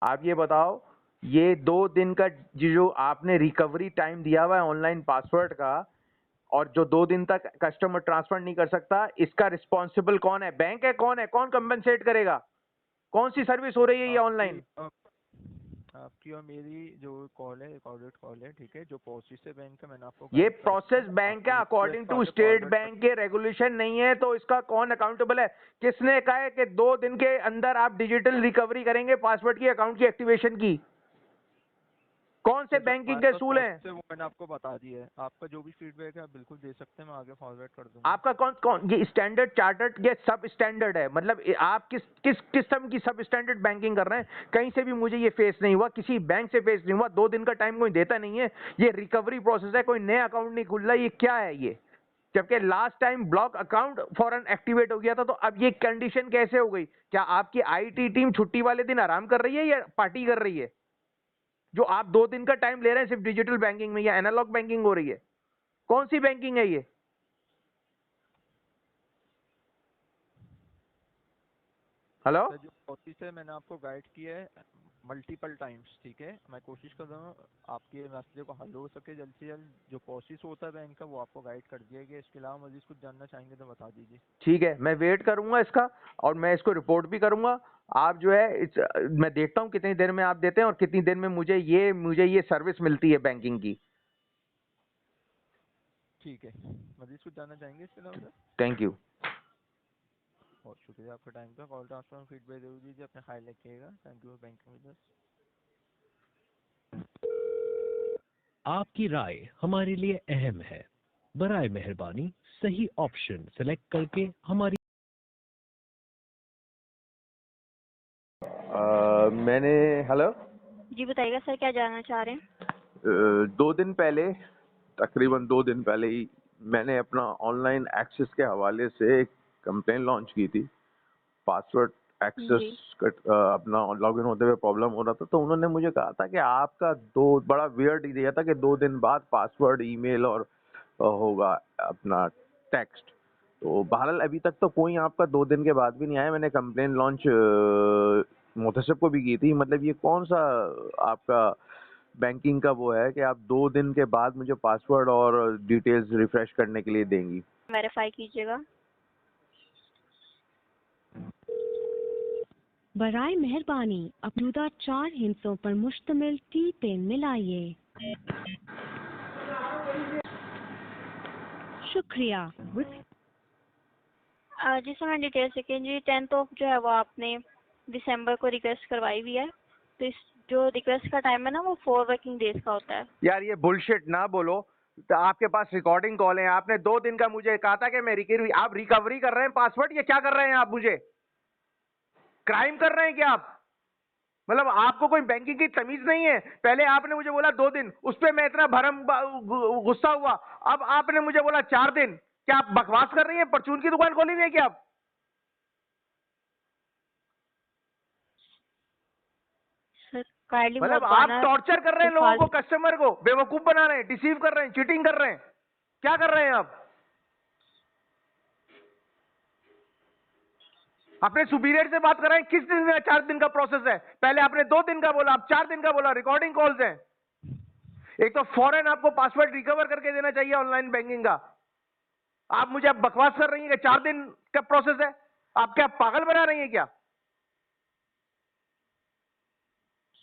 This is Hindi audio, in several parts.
आप ये बताओ, ये 2 दिन का जो आपने रिकवरी टाइम दिया हुआ है ऑनलाइन पासवर्ड का, और जो 2 दिन तक कस्टमर ट्रांसफर नहीं कर सकता, इसका रिस्पॉन्सिबल कौन है? बैंक है? कौन है? कौन कंपनसेट करेगा? कौन सी सर्विस हो रही है ये आपकी ऑनलाइन? आपकी और मेरी जो कॉल है, रिकॉर्डेड कॉल है, ठीक है, जो प्रोसेस बैंक है, मैंने आपको ये गाइड कर रखा प्रोसेस है, बैंक आपकी है, अकॉर्डिंग रिक्वेस्ट टू आगे स्टेट फॉरवर्ड कर। बैंक के रेगुलेशन नहीं है, तो इसका कौन अकाउंटेबल है? किसने कहा है कि 2 दिन के अंदर आप डिजिटल रिकवरी करेंगे पासवर्ड की, अकाउंट की एक्टिवेशन की? कौन से ये जो बैंकिंग हमारे के पास सूल हैं? प्रोसेस है वो मैंने आपको बता दिया है। आपका जो भी फीडबैक है आप बिल्कुल दे सकते हैं, मैं आगे फॉरवर्ड कर दूंगा। आपका कौन कौन ये स्टैंडर्ड चार्टर्ड ये सब स्टैंडर्ड है? मतलब आप किस किस किस्म की सब स्टैंडर्ड बैंकिंग कर रहे हैं? कहीं से भी मुझे ये फेस नहीं हुआ, किसी बैंक से फेस नहीं हुआ। 2 दिन का टाइम कोई देता नहीं है। ये रिकवरी प्रोसेस है, कोई नया अकाउंट नहीं खुल रहा। ये क्या है ये? जबकि लास्ट टाइम ब्लॉक अकाउंट फौरन एक्टिवेट हो गया था, तो अब ये कंडीशन कैसे हो गई? क्या आपकी आईटी टीम छुट्टी वाले दिन आराम कर रही है या पार्टी कर रही है, जो आप 2 दिन का टाइम ले रहे हैं सिर्फ डिजिटल बैंकिंग में? या एनालॉग बैंकिंग हो रही है? कौन सी बैंकिंग है ये? हेलो? सर जो प्रोसेस है मैंने आपको गाइड किया है मल्टीपल टाइम्स, ठीक है। मैं कोशिश कर रहा हूँ आपके मसले को हल हो सके जल्द से जल्द। जो प्रोसेस होता है बैंक का वो आपको गाइड कर दिया गया। इसके अलावा मजीद कुछ जानना चाहेंगे तो बता दीजिए। ठीक है, मैं वेट करूंगा इसका, और मैं इसको रिपोर्ट भी करूंगा। आप जो है मैं देखता हूँ कितनी देर में आप देते हैं और कितनी देर में मुझे ये सर्विस मिलती है बैंकिंग की। ठीक है, मजीद कुछ जानना चाहेंगे इसके अलावा सर? Thank you. बहुत शुक्रिया आपका टाइम का। कॉल ट्रांसफर फीडबैक जरूर दीजिए, अपने ख्याल रखिएगा। Thank you banking with us. आपकी राय हमारे लिए अहम है। बराए मेहरबानी सही ऑप्शन सेलेक्ट करके हमारी मैंने हेलो जी बताइएगा सर, क्या जानना चाह रहे हैं? 2 दिन पहले, तकरीबन 2 दिन पहले ही मैंने अपना ऑनलाइन एक्सेस के हवाले से एक कंप्लेन लॉन्च की थी। पासवर्ड एक्सेस जी। अपना लॉगिन होते हुए प्रॉब्लम हो रहा था, तो उन्होंने मुझे कहा था कि आपका बड़ा वियर्ड ही दिया था कि 2 दिन बाद पासवर्ड ईमेल और होगा अपना टेक्स्ट। तो बहरहाल अभी तक तो कोई आपका 2 दिन के बाद भी नहीं आया। मैंने कंप्लेन लॉन्च मुहतसिब को भी की थी। मतलब ये कौन सा आपका बैंकिंग का वो है कि आप 2 दिन के बाद मुझे पासवर्ड और डिटेल्स रिफ्रेश करने के लिए देंगी? वेरीफाई कीजिएगा। बराए मेहरबानी अपरूदा 4 हिंसों पर मुश्तमिल टी पेन मिलाइए। शुक्रिया। जी सर, मैं डिटेल सेकेंड जी 10th ऑफ जो है वो आपने दिसंबर को रिक्वेस्ट करवाई हुई है। तो इस जो रिक्वेस्ट का टाइम है ना वो 4 वर्किंग डेज का होता है। यार ये बुलशिट ना बोलो। तो आपके पास रिकॉर्डिंग कॉल है, आपने 2 दिन का मुझे कहा था कि मैं रिकवरी, आप रिकवरी कर रहे हैं पासवर्ड? ये क्या कर रहे हैं आप? मुझे क्राइम कर रहे हैं क्या आप? मतलब आपको कोई बैंकिंग की तमीज नहीं है? पहले आपने मुझे बोला 2 दिन, उस पर मैं इतना भरम गुस्सा हुआ। अब आपने मुझे बोला 4 दिन। क्या आप बकवास कर रही हैं? परचून की दुकान खोली हुई है क्या आप? सर काइंडली मतलब मोड आप पाना टॉर्चर कर रहे हैं लोगों को, डिफॉल्ट। कस्टमर को बेवकूफ बना रहे हैं, डिसीव कर रहे हैं, चीटिंग कर रहे हैं। क्या कर रहे हैं आप? अपने सुपीरियर से बात कर रहे हैं। किस दिन का 4 दिन का प्रोसेस है? पहले आपने 2 दिन का बोला, अब 4 दिन का बोला। रिकॉर्डिंग कॉल्स हैं। एक तो फौरन आपको पासवर्ड रिकवर करके देना चाहिए ऑनलाइन बैंकिंग का। आप मुझे अब बकवास कर रही हैं कि 4 दिन का प्रोसेस है। आप क्या पागल बना रही हैं क्या?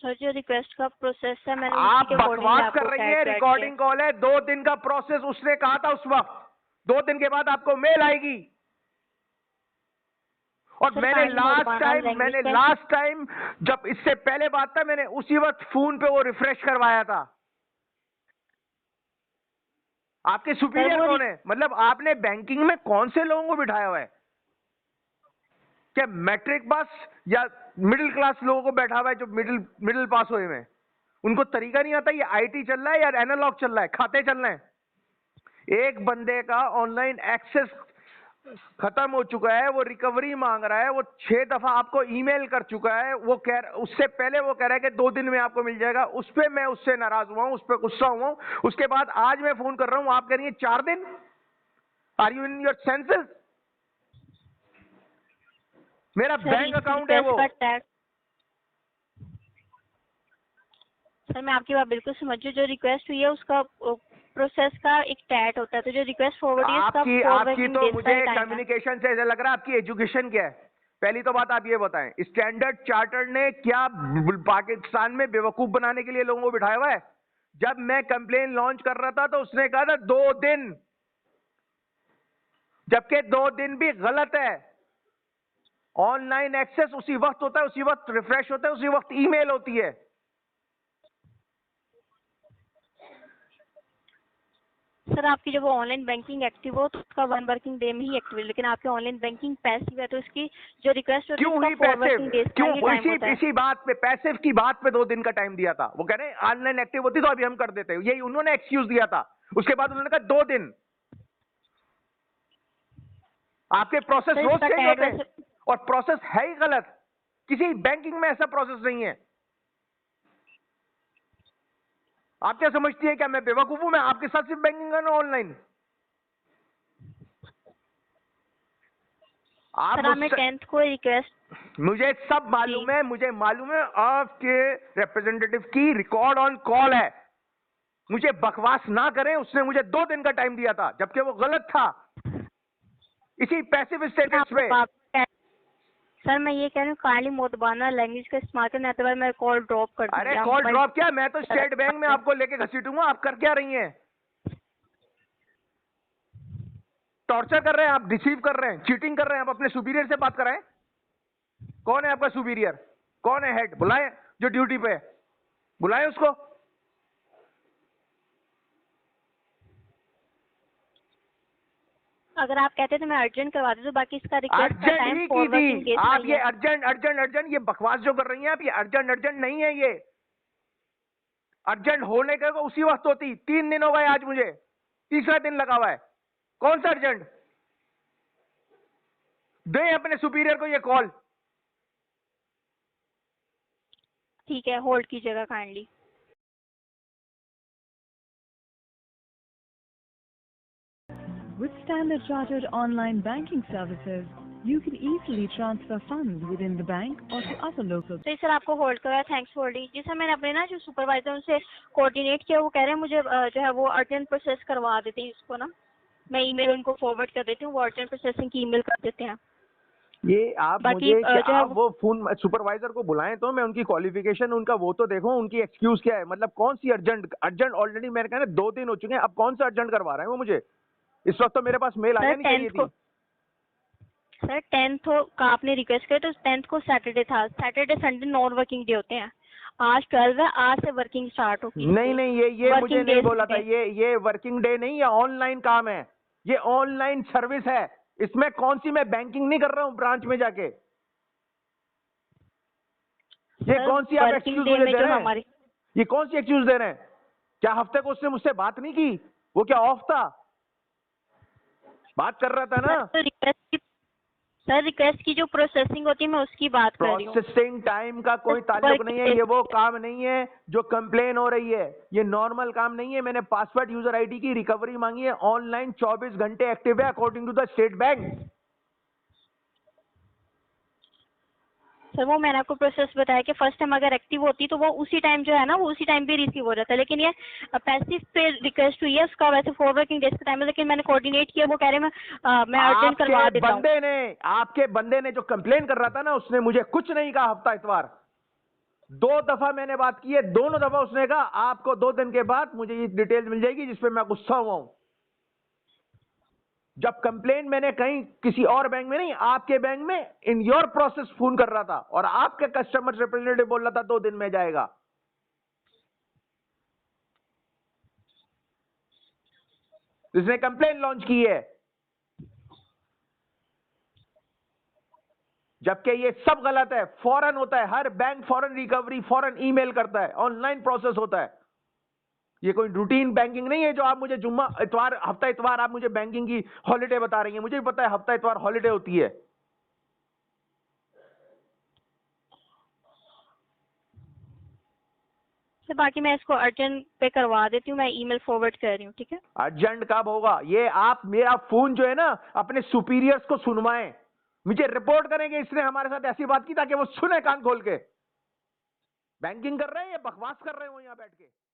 सर जो रिक्वेस्ट का प्रोसेस है मैंने उसी आप के अकॉर्डिंगली बकवास कर आपको रही हैं। कैड बैठ के। रिकॉर्डिंग कॉल है। 2 दिन का प्रोसेस उसने कहा था उस वक्त। 2 दिन के बाद आपको मेल आएगी। और सर काइंडली मोड पाना लैंग्वेज मैंने का। लास्ट टाइम जब इससे पहले बात था, मैंने उसी वक्त फोन पे वो रिफ्रेश करवाया था। आपके सर सुपीरियर वो कौन है? मतलब आपने बैंकिंग में कौन से लोगों को बिठाया हुआ है? क्या मैट्रिक पास या मिडिल क्लास लोगों को बैठा हुआ है, जो मिडिल पास हुए हैं? उनको तरीका नहीं आता? ये आईटी चल रहा है या एनालॉग चल रहा है? खाते चल रहे हैं। एक बंदे का ऑनलाइन एक्सेस खत्म हो चुका है, वो रिकवरी मांग रहा है, वो 6 दफा आपको ईमेल कर चुका है। उससे पहले वो कह रहा है कि 2 दिन में आपको मिल जाएगा। उस पर मैं उससे नाराज हुआ हूं, उस पर गुस्सा हुआ हूं। उसके बाद आज मैं फोन कर रहा हूं, आप कह रही है 4 दिन। Are you in your senses? मेरा सर बैंक इस अकाउंट है रिक्वेस्ट वो। का टैग सर मैं आपकी बात बिल्कुल समझ रही हूँ। जो रिक्वेस्ट हुई है उसका प्रोसेस का एक टैट होता है, तो जो रिक्वेस्ट फॉरवर्ड है उसका आपकी 4 आपकी वर्किंग तो डेज का मुझे ही टाइम है। कम्युनिकेशन से ऐसा लग रहा है आपकी एजुकेशन क्या है। पहली तो बात आप ये बताएं, स्टैंडर्ड चार्टर्ड ने क्या पाकिस्तान में बेवकूफ बनाने के लिए लोगों को बिठाया हुआ है? जब मैं कंप्लेन लॉन्च कर रहा था तो उसने कहा था 2 दिन, जबकि 2 दिन भी गलत है। ऑनलाइन एक्सेस उसी वक्त होता है, उसी वक्त रिफ्रेश होता है, उसी वक्त ईमेल होती है। सर आपकी जब ऑनलाइन बैंकिंग एक्टिव हो तो उसका 1 वर्किंग डे में ही एक्टिव है, लेकिन आपकी ऑनलाइन बैंकिंग पैसिव है तो उसकी जो रिक्वेस्ट होती है क्यों उसका ही 4 वर्किंग पैसिव? डेज का क्यों ही टाइम होता है। इसी बात पे, पैसिव की बात पे 2 दिन का टाइम दिया था। वो कह रहे हैं ऑनलाइन एक्टिव होती तो अभी हम कर देते, यही उन्होंने एक्सक्यूज दिया था। उसके बाद उन्होंने कहा 2 दिन। आपके प्रोसेस सर रोज इसका चेंज टैग होते हैं वैसे और प्रोसेस है ही गलत। किसी बैंकिंग में ऐसा प्रोसेस नहीं है। आप क्या समझती है, क्या मैं बेवकूफ हूं? मैं आपके साथ सिर्फ बैंकिंग करना ऑनलाइन। आप सर हमें 10th को रिक्वेस्ट मुझे सब मालूम है, मुझे मालूम है आपके रिप्रेजेंटेटिव की रिकॉर्ड ऑन कॉल है। मुझे बकवास ना करें, उसने मुझे 2 दिन का टाइम दिया था जबकि वो गलत था इसी पैसिव स्टेटस पे। सर मैं ये कह रही हूँ काली मोतबाना लैंग्वेज का इस्तेमाल करने आते हुए मैं कॉल ड्रॉप कर दूंगी। अरे आप कॉल मोबाइल ड्रॉप क्या, मैं तो स्टेट बैंक में आपको लेके घसीटूंगा। आप कर क्या रही हैं? टॉर्चर कर रहे हैं आप, डिसीव कर रहे हैं, चीटिंग कर रहे हैं। आप अपने सुपीरियर से बात कराएं। कौन है आपका सुपीरियर? कौन है हेड? बुलाएं जो ड्यूटी पे है, बुलाएं उसको। अगर आप कहते तो मैं अर्जेंट करवा देती, तो बाकी इसका रिक्वेस्ट का अर्जेंट टाइम ही 4 की वर्किंग थी डेज आप। नहीं ये है। अर्जेंट अर्जेंट अर्जेंट ये बकवास जो कर रही हैं आप, ये अर्जेंट अर्जेंट नहीं है। ये अर्जेंट होने का उसी वक्त होती। 3 दिन हो गए आज, मुझे तीसरा दिन लगा हुआ है। कौन सा अर्जेंट? दे अपने सुपीरियर को ये कॉल। ठीक है, होल्ड कीजिएगा kindly. With Standard Chartered online banking services, you can easily transfer funds within the bank or to other local. तो सर आपको होल्ड करवाया, थैंक्स फॉर होल्डिंग। जी सर मैंने अपने ना जो सुपरवाइजर उनसे कोऑर्डिनेट किया, वो कह रहे हैं मुझे जो है वो अर्जेंट प्रोसेस करवा देते हैं इसको ना। मैं ईमेल उनको फॉरवर्ड कर देती हूँ, वो अर्जेंट प्रोसेसिंग की ईमेल कर देते हैं। ये आप बाकी मुझे कि जो है आप वो फोन सुपरवाइजर को बुलाएं तो मैं उनकी क्वालिफिकेशन उनका वो तो देखो, उनकी एक्सक्यूज क्या है। मतलब कौन सी अर्जेंट? अर्जेंट ऑलरेडी मैंने कहा ना 2 दिन हो चुके हैं, अब कौन सा अर्जेंट करवा रहे हैं वो मुझे? इस वक्त तो मेरे पास मेल आया नहीं चाहिए थी। सर 10th का आपने रिक्वेस्ट किया तो 10th को सैटरडे था। Saturday Sunday non working day होते हैं। आज 12 है, आज से वर्किंग स्टार्ट होगी। नहीं ये मुझे नहीं days बोला था। होते ये वर्किंग डे नहीं, ये ऑनलाइन काम है, ये ऑनलाइन सर्विस है। इसमें कौन सी मैं बैंकिंग नहीं कर रहा हूँ ब्रांच में जाके। ये कौन सी आप एक्सक्यूज मुझे दे रहे हैं? ये कौन सी एक्सक्यूज दे रहे हैं? क्या हफ्ते को उसने मुझसे बात नहीं की? वो क्या ऑफ था? बात कर रहा था ना। सर रिक्वेस्ट की जो प्रोसेसिंग होती है मैं उसकी बात कर रही हूँ। प्रोसेसिंग टाइम का कोई ताल्लुक नहीं है। ये वो काम नहीं है जो कंप्लेन हो रही है, ये नॉर्मल काम नहीं है। मैंने पासवर्ड यूजर आईडी की रिकवरी मांगी है, ऑनलाइन 24 घंटे एक्टिव है according to the State Bank. Sir वो मैंने आपको प्रोसेस बताया कि फर्स्ट टाइम अगर एक्टिव होती तो वो उसी टाइम जो है ना वो उसी टाइम भी रिसीव हो जाता है, लेकिन ये पैसिव पे रिक्वेस्ट हुई है उसका वैसे 4 वर्किंग डेज का टाइम है, लेकिन मैंने कोऑर्डिनेट किया, वो कह रहे हैं मैं अर्जेंट करवा देता हूँ। आपके बंदे ने जो कंप्लेन कर रहा था ना, उसने मुझे कुछ नहीं कहा हफ्ता इतवार। 2 दफा मैंने बात की है, दोनों दफा उसने कहा आपको 2 दिन के बाद मुझे ये डिटेल मिल जाएगी, जिसपे मैं गुस्सा हुआ हूं। जब कंप्लेन मैंने कहीं किसी और बैंक में नहीं, आपके बैंक में इन योर प्रोसेस फोन कर रहा था और आपके कस्टमर रिप्रेजेंटेटिव बोल रहा था 2 दिन में जाएगा। इसने कंप्लेन लॉन्च की है, जबकि ये सब गलत है। फौरन होता है, हर बैंक फौरन रिकवरी, फौरन ईमेल करता है, ऑनलाइन प्रोसेस होता है। ये कोई रूटीन बैंकिंग नहीं है जो आप मुझे जुम्मा इतवार, हफ्ता इतवार आप मुझे बैंकिंग की हॉलिडे बता रही हैं। मुझे भी पता है हफ्ता इतवार हॉलिडे होती है। सर बाकी मैं इसको अर्जेंट पे करवा देती हूँ, मैं ईमेल फॉरवर्ड कर रही हूँ, ठीक है। अर्जेंट कब होगा? ये आप मेरा फोन जो है ना अपने सुपीरियर्स को सुनवाएं, मुझे रिपोर्ट करेंगे इसने हमारे साथ ऐसी बात की, ताकि वो सुने कान खोल के। बैंकिंग कर रहे हैं या बकवास कर रहे हो यहाँ बैठ के?